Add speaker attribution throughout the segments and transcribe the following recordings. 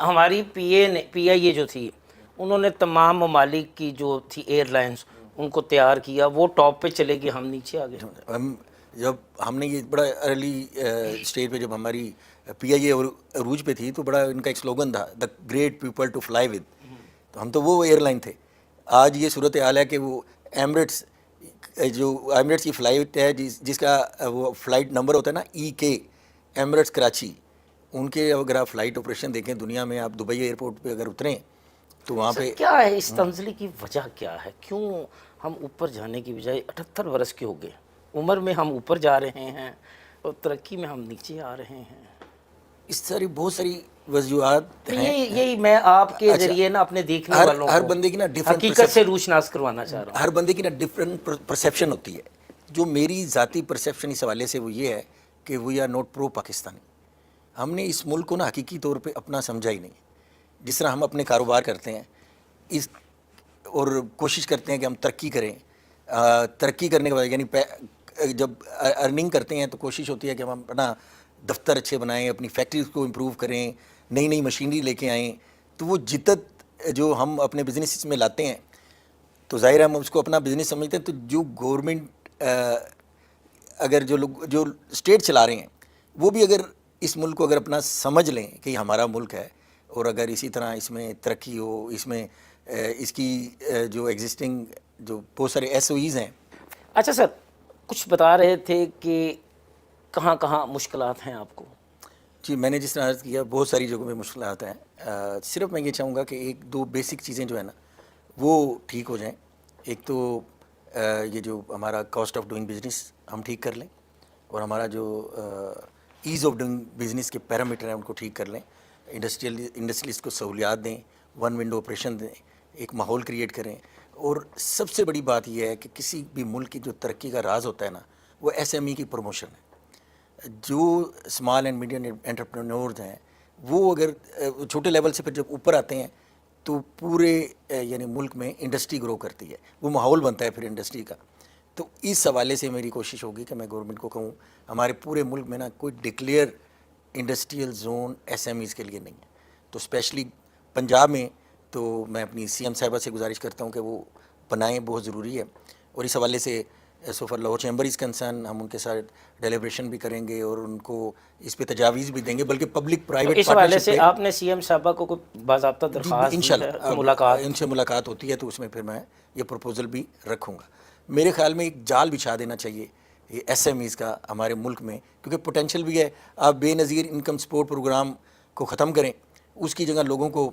Speaker 1: ہماری پی آئی اے جو تھی انہوں نے تمام ممالک کی جو تھی ایئر لائنس ان کو تیار کیا، وہ ٹاپ پہ چلے گی، ہم نیچے آ گئے.
Speaker 2: ہم جب ہم نے یہ بڑا ارلی اسٹیج پہ جب ہماری پی آئی اے عروج پہ تھی تو بڑا ان کا ایک سلوگن تھا the great people to fly with. تو ہم تو وہ ایئر لائن تھے. آج یہ صورت حال ہے کہ وہ ایمریٹس کی فلائٹ ہے جس کا وہ فلائٹ نمبر ہوتا ہے نا EK ایمریٹس کراچی، ان کے اگر آپ فلائٹ آپریشن دیکھیں دنیا میں، آپ دبئی ایئرپورٹ پہ اگر اتریں تو وہاں پہ
Speaker 1: کیا ہے اس تنزلی کی وجہ کیا ہے؟ کیوں ہم اوپر جانے کی بجائے 78 برس کے ہو گئے، عمر میں ہم اوپر جا رہے ہیں اور ترقی میں ہم نیچے آ رہے ہیں؟
Speaker 2: اس ساری بہت ساری وجوہات ہیں.
Speaker 1: یہی میں آپ کے ذریعے نا اپنے دیکھنے والوں
Speaker 2: ہر
Speaker 1: کو
Speaker 2: بندے کی نا ڈفرینٹ
Speaker 1: حقیقت سے روشناس کروانا چاہ رہا ہوں.
Speaker 2: ہر بندے کی نا ڈفرینٹ پرسیپشن ہوتی ہے. جو میری ذاتی پرسیپشن اس حوالے سے وہ یہ ہے کہ وی آر ناٹ پرو پاکستانی. ہم نے اس ملک کو نا حقیقی طور پہ اپنا سمجھا ہی نہیں. جس طرح ہم اپنے کاروبار کرتے ہیں اور کوشش کرتے ہیں کہ ہم ترقی کریں، ترقی کرنے کے بعد یعنی جب ارننگ کرتے ہیں تو کوشش ہوتی ہے کہ ہم اپنا دفتر اچھے بنائیں، اپنی فیکٹریز کو امپروو کریں، نئی نئی مشینری لے کے آئیں. تو وہ جدت جو ہم اپنے بزنس میں لاتے ہیں تو ظاہر ہے ہم اس کو اپنا بزنس سمجھتے ہیں. تو جو گورنمنٹ اگر جو لوگ جو اسٹیٹ چلا رہے ہیں وہ بھی اگر اس ملک کو اگر اپنا سمجھ لیں کہ یہ ہمارا ملک ہے، اور اگر اسی طرح اس میں ترقی ہو، اس میں اس کی جو ایگزسٹنگ جو بہت سارے SOEs ہیں.
Speaker 1: اچھا سر، کچھ بتا رہے تھے کہ کہاں کہاں مشکلات ہیں آپ کو؟
Speaker 2: جی میں نے جس طرح عرض کیا بہت ساری جگہوں پہ مشکلات ہیں. صرف میں یہ چاہوں گا کہ ایک دو بیسک چیزیں جو ہے نا وہ ٹھیک ہو جائیں. ایک تو یہ جو ہمارا کاسٹ آف ڈوئنگ بزنس ہم ٹھیک کر لیں، اور ہمارا جو ایز آف ڈوئنگ بزنس کے پیرامیٹر ہیں ان کو ٹھیک کر لیں. انڈسٹریلسٹ کو سہولیات دیں، ون ونڈو آپریشن دیں، ایک ماحول کریٹ کریں. اور سب سے بڑی بات یہ ہے کہ کسی بھی ملک کی جو ترقی کا راز ہوتا ہے نا وہ SME کی پروموشن ہے. جو اسمال اینڈ میڈیم انٹرپرینورز ہیں وہ اگر چھوٹے لیول سے پھر جب اوپر آتے ہیں تو پورے یعنی ملک میں انڈسٹری گرو کرتی ہے، وہ ماحول بنتا ہے پھر انڈسٹری کا. تو اس حوالے سے میری کوشش ہوگی کہ میں گورنمنٹ کو کہوں ہمارے پورے ملک میں نا کوئی ڈکلیئر انڈسٹریل زون SMEs کے لیے نہیں ہے. تو اسپیشلی پنجاب میں تو میں اپنی CM صاحبہ سے گزارش کرتا ہوں کہ وہ بنائیں، بہت ضروری ہے. اور اس حوالے سے so far Lahore chamber is concern ہم ان کے ساتھ ڈیلیبریشن بھی کریں گے اور ان کو اس پہ تجاویز بھی دیں گے، بلکہ پبلک پرائیویٹ
Speaker 1: اس حوالے سے آپ نے CM صاحبہ کو کوئی باضابطہ درخواست دی ہے؟ ملاقات
Speaker 2: ان سے ملاقات ہوتی ہے تو اس میں پھر میں یہ پروپوزل بھی رکھوں گا. میرے خیال میں ایک جال بچھا دینا چاہیے یہ SMEs کا ہمارے ملک میں، کیونکہ پوٹینشیل بھی ہے. آپ بے نظیر انکم سپورٹ پروگرام کو ختم کریں، اس کی جگہ لوگوں کو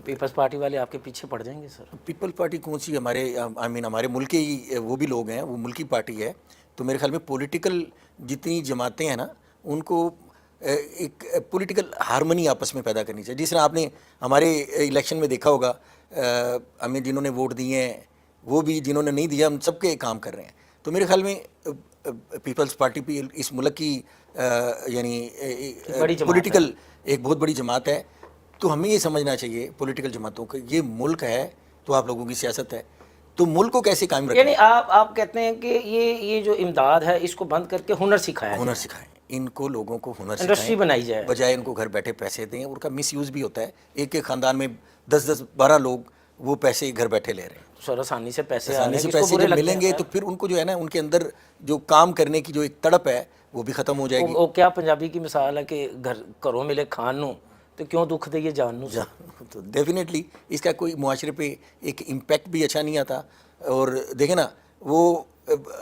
Speaker 1: پیپلز پارٹی والے آپ کے پیچھے پڑ جائیں گے سر.
Speaker 2: پیپل پارٹی کون سی ہمارے ہمارے ملک کے ہی وہ بھی لوگ ہیں، وہ ملکی پارٹی ہے. تو میرے خیال میں پولیٹیکل جتنی جماعتیں ہیں نا ان کو ایک پولیٹیکل ہارمنی آپس میں پیدا کرنی چاہیے. جس طرح آپ نے ہمارے الیکشن میں دیکھا ہوگا ہمیں جنہوں نے ووٹ دیے ہیں وہ بھی جنہوں نے نہیں دیا ہم سب کے کام کر رہے ہیں. تو میرے خیال میں پیپلز پارٹی بھی اس ملک کی یعنی پولیٹیکل ایک بہت بڑی جماعت ہے. تو ہمیں یہ سمجھنا چاہیے پولیٹیکل جماعتوں کا یہ ملک ہے تو آپ لوگوں کی سیاست ہے، تو ملک کو کیسے قائم رکھیں؟
Speaker 1: یعنی آپ کہتے ہیں کہ یہ جو امداد ہے اس کو بند کر کے ہنر سکھایا جائے،
Speaker 2: ہنر سکھائیں ان کو، لوگوں کو ہنر
Speaker 1: انڈسٹری
Speaker 2: سکھائیں
Speaker 1: بنائی جائے،
Speaker 2: بجائے ان کو گھر بیٹھے پیسے دیں. ان کا مس یوز بھی ہوتا ہے، ایک ایک خاندان میں 10-10-12 لوگ وہ پیسے گھر بیٹھے لے رہے ہیں.
Speaker 1: سر آسانی سے پیسے
Speaker 2: آسانی سے پیسے جب ملیں گے تو پھر ان کو جو ہے نا ان کے اندر جو کام کرنے کی جو ایک تڑپ ہے وہ بھی ختم ہو جائے گی.
Speaker 1: وہ کیا پنجابی کی مثال ہے کہ گھروں ملے کھان نو تو کیوں دکھ دے یہ جان نو.
Speaker 2: تو ڈیفینیٹلی اس کا کوئی معاشرے پہ ایک امپیکٹ بھی اچھا نہیں آتا. اور دیکھیں نا وہ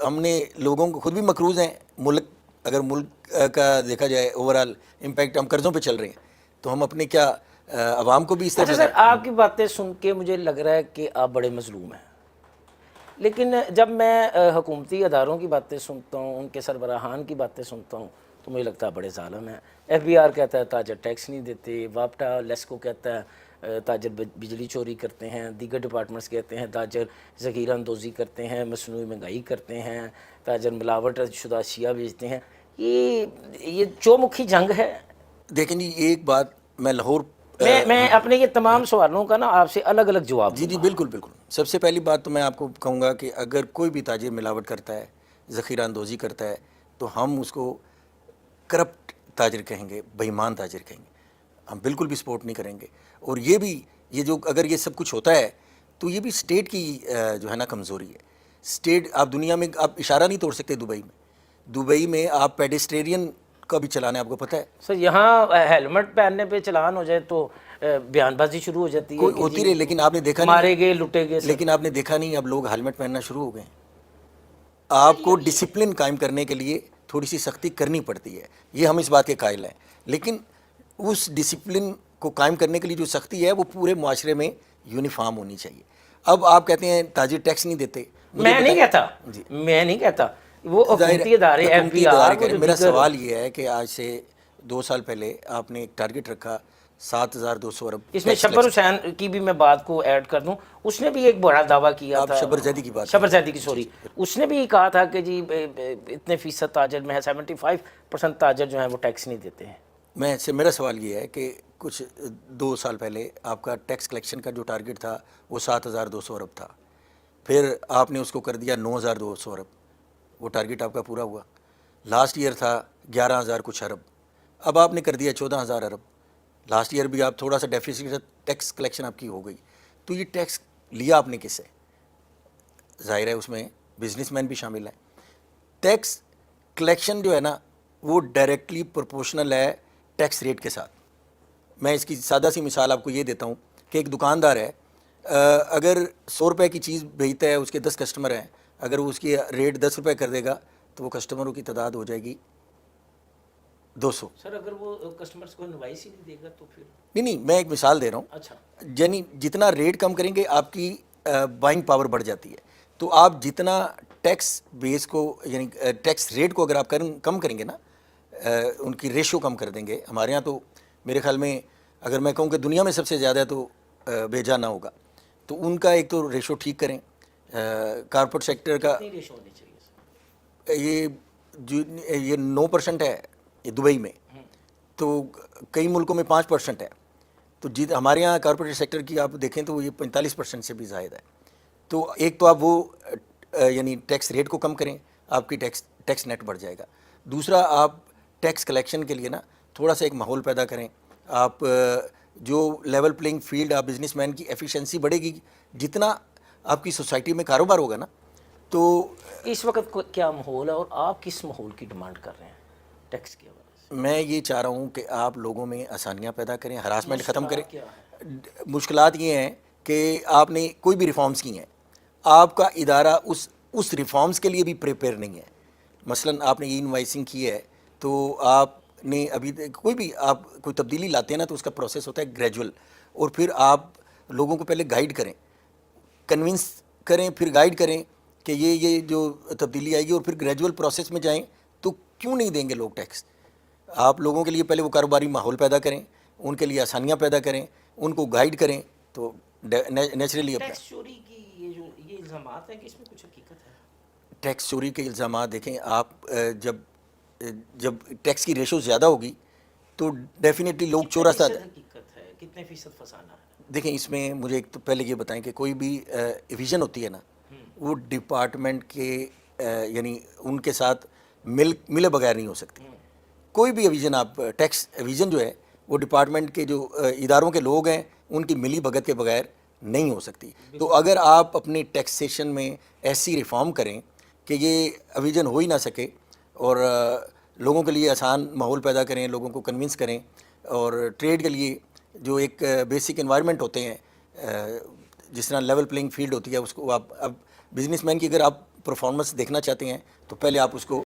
Speaker 2: ہم نے لوگوں کو خود بھی مقروض ہیں. ملک اگر ملک کا دیکھا جائے اوور آل امپیکٹ ہم قرضوں پہ چل رہے ہیں تو ہم اپنے کیا عوام کو بھی اس طرح.
Speaker 1: اچھا سر، آپ کی باتیں سن کے مجھے لگ رہا ہے کہ آپ بڑے مظلوم ہیں، لیکن جب میں حکومتی اداروں کی باتیں سنتا ہوں، ان کے سربراہان کی باتیں سنتا ہوں تو مجھے لگتا ہے بڑے ظالم ہیں. FBR کہتا ہے تاجر ٹیکس نہیں دیتے، وابٹا لیسکو کہتا ہے تاجر بجلی چوری کرتے ہیں، دیگر ڈپارٹمنٹس کہتے ہیں تاجر ذخیرہ اندوزی کرتے ہیں، مصنوعی مہنگائی کرتے ہیں، تاجر ملاوٹ شدہ اشیاء بیچتے ہیں. یہ چومکھی جنگ ہے.
Speaker 2: دیکھیں جی ایک بات میں لاہور
Speaker 1: میں اپنے یہ تمام سوالوں کا نا آپ سے الگ الگ جواب دوں گا.
Speaker 2: جی بالکل بالکل. سب سے پہلی بات تو میں آپ کو کہوں گا کہ اگر کوئی بھی تاجر ملاوٹ کرتا ہے، ذخیرہ اندوزی کرتا ہے تو ہم اس کو کرپٹ تاجر کہیں گے، بے ایمان تاجر کہیں گے. ہم بالکل بھی سپورٹ نہیں کریں گے. اور یہ جو اگر یہ سب کچھ ہوتا ہے تو یہ بھی اسٹیٹ کی جو ہے نا کمزوری ہے. اسٹیٹ آپ دنیا میں آپ اشارہ نہیں توڑ سکتے. دبئی میں آپ پیڈسٹرین کا بھی چلانا ہے, آپ کو پتہ ہے.
Speaker 1: سر یہاں ہیلمٹ پہننے پہ چلان ہو جائے تو بیان بازی شروع ہو جاتی ہے
Speaker 2: کوئی
Speaker 1: کہ
Speaker 2: ہوتی
Speaker 1: جی
Speaker 2: رہے, لیکن آپ نے دیکھا نہیں,
Speaker 1: مارے گئے لٹے گئے.
Speaker 2: لیکن آپ نے دیکھا نہیں اب لوگ ہیلمٹ پہننا شروع ہو گئے ہیں. آپ کو ڈسپلن قائم کرنے کے لیے تھوڑی سی سختی کرنی پڑتی ہے, یہ ہم اس بات کے قائل ہیں, لیکن اس ڈسپلن کو قائم کرنے کے لیے جو سختی ہے وہ پورے معاشرے میں یونیفارم ہونی چاہیے. اب آپ کہتے ہیں تاجر ٹیکس نہیں دیتے.
Speaker 1: میں نہیں کہتا, میں نہیں کہتا, وہ حکومتی ادارے ایف بی آر.
Speaker 2: میرا سوال یہ ہے کہ آج سے 2 سال پہلے آپ نے ایک ٹارگٹ رکھا 7,200 ارب.
Speaker 1: اس میں شبر حسین کی بھی میں بات کو ایڈ کر دوں, اس نے بھی ایک بڑا دعویٰ کیا تھا.
Speaker 2: شبر زیدی کی بات,
Speaker 1: شبر زیدی کی, سوری, اس نے بھی کہا تھا کہ جی اتنے فیصد تاجر میں 75% تاجر جو ہیں وہ ٹیکس نہیں دیتے ہیں.
Speaker 2: میرا سوال یہ ہے کہ کچھ 2 سال پہلے آپ کا ٹیکس کلیکشن کا جو ٹارگٹ تھا وہ 7,200 ارب تھا, پھر آپ نے اس کو کر دیا 9,200 ارب. وہ ٹارگٹ آپ کا پورا ہوا. لاسٹ ایئر تھا 11,000 کچھ ارب, اب آپ نے کر دیا 14,000 ارب. لاسٹ ایئر بھی آپ تھوڑا سا ڈیفیسٹ ٹیکس کلیکشن آپ کی ہو گئی. تو یہ ٹیکس لیا آپ نے کس سے؟ ظاہر ہے اس میں بزنس مین بھی شامل ہیں. ٹیکس کلیکشن جو ہے نا وہ ڈائریکٹلی پروپورشنل ہے ٹیکس ریٹ کے ساتھ. میں اس کی سادہ سی مثال آپ کو یہ دیتا ہوں کہ ایک دکاندار ہے, اگر 100 روپے کی چیز بھیجتا ہے, اس کے 10 کسٹمر ہیں, اگر وہ اس کی ریٹ 10 روپے کر دے گا تو وہ کسٹمروں کی تعداد ہو جائے گی 200.
Speaker 1: سر اگر وہ کسٹمرز کو انوائس ہی نہیں دے گا تو پھر
Speaker 2: نہیں, میں ایک مثال دے رہا ہوں.
Speaker 1: اچھا,
Speaker 2: یعنی جتنا ریٹ کم کریں گے آپ کی بائنگ پاور بڑھ جاتی ہے. تو آپ جتنا ٹیکس بیس کو یعنی ٹیکس ریٹ کو اگر آپ کم کریں گے نا, ان کی ریشو کم کر دیں گے. ہمارے ہاں تو میرے خیال میں اگر میں کہوں کہ دنیا میں سب سے زیادہ تو بیجا نہ ہوگا, تو ان کا ایک تو ریشو ٹھیک کریں. کارپوریٹ سیکٹر کا
Speaker 1: کتنی ریشو ہونی چاہیے سر؟
Speaker 2: یہ 9% ہے یہ دبئی میں, تو کئی ملکوں میں 5% ہے. تو ہمارے یہاں کارپوریٹ سیکٹر کی آپ دیکھیں تو یہ 45% سے بھی زائد ہے. تو ایک تو آپ وہ یعنی ٹیکس ریٹ کو کم کریں, آپ کی ٹیکس نیٹ بڑھ جائے گا. دوسرا آپ ٹیکس کلیکشن کے لیے نا تھوڑا سا ایک ماحول پیدا کریں. آپ جو لیول پلینگ فیلڈ, آپ بزنس مین کی ایفیشنسی بڑھے گی جتنا آپ کی سوسائٹی میں کاروبار ہوگا نا. تو
Speaker 1: اس وقت کیا ماحول ہے اور آپ کس ماحول کی ڈیمانڈ کر رہے ہیں ٹیکس کی وجہ سے؟
Speaker 2: میں یہ چاہ رہا ہوں کہ آپ لوگوں میں آسانیاں پیدا کریں, ہراسمنٹ ختم کریں. مشکلات یہ ہیں کہ آپ نے کوئی بھی ریفارمز کی ہیں, آپ کا ادارہ اس ریفارمز کے لیے بھی پریپیئر نہیں ہے. مثلا آپ نے ای انوائسنگ کی ہے تو آپ نے ابھی کوئی بھی آپ کوئی تبدیلی لاتے ہیں نا تو اس کا پروسیس ہوتا ہے گریجول, اور پھر آپ لوگوں کو پہلے گائیڈ کریں, کنونس کریں, پھر گائیڈ کریں کہ یہ جو تبدیلی آئے گی, اور پھر گریجول پروسیس میں جائیں. تو کیوں نہیں دیں گے لوگ ٹیکس؟ آپ لوگوں کے لیے پہلے وہ کاروباری ماحول پیدا کریں, ان کے لیے آسانیاں پیدا کریں, ان کو گائیڈ کریں, تو نیچرلی
Speaker 1: ٹیکس چوری کی یہ الزامات ہیں کہ اس میں کچھ حقیقت ہے؟
Speaker 2: ٹیکس چوری کے الزامات دیکھیں آپ, جب ٹیکس کی ریشو زیادہ ہوگی تو ڈیفینیٹلی لوگ چورا سا.
Speaker 1: حقیقت ہے کتنے فیصد فسانہ ہے؟
Speaker 2: دیکھیں اس میں مجھے ایک تو پہلے یہ بتائیں کہ کوئی بھی ایویژن ہوتی ہے نا وہ ڈپارٹمنٹ کے یعنی ان کے ساتھ ملے بغیر نہیں ہو سکتی. کوئی بھی ایویژن آپ ٹیکس ایویژن جو ہے وہ ڈپارٹمنٹ کے جو اداروں کے لوگ ہیں ان کی ملی بھگت کے بغیر نہیں ہو سکتی. تو اگر آپ اپنی ٹیکسیشن میں ایسی ریفارم کریں کہ یہ ایویژن ہو ہی نہ سکے, اور لوگوں کے لیے آسان ماحول پیدا کریں, لوگوں کو کنونس کریں, اور ٹریڈ کے لیے جو ایک بیسک انوائرمنٹ ہوتے ہیں جس طرح لیول پلینگ فیلڈ ہوتی ہے اس کو آپ اب بزنس مین کی اگر آپ پرفارمنس دیکھنا چاہتے ہیں تو پہلے آپ اس کو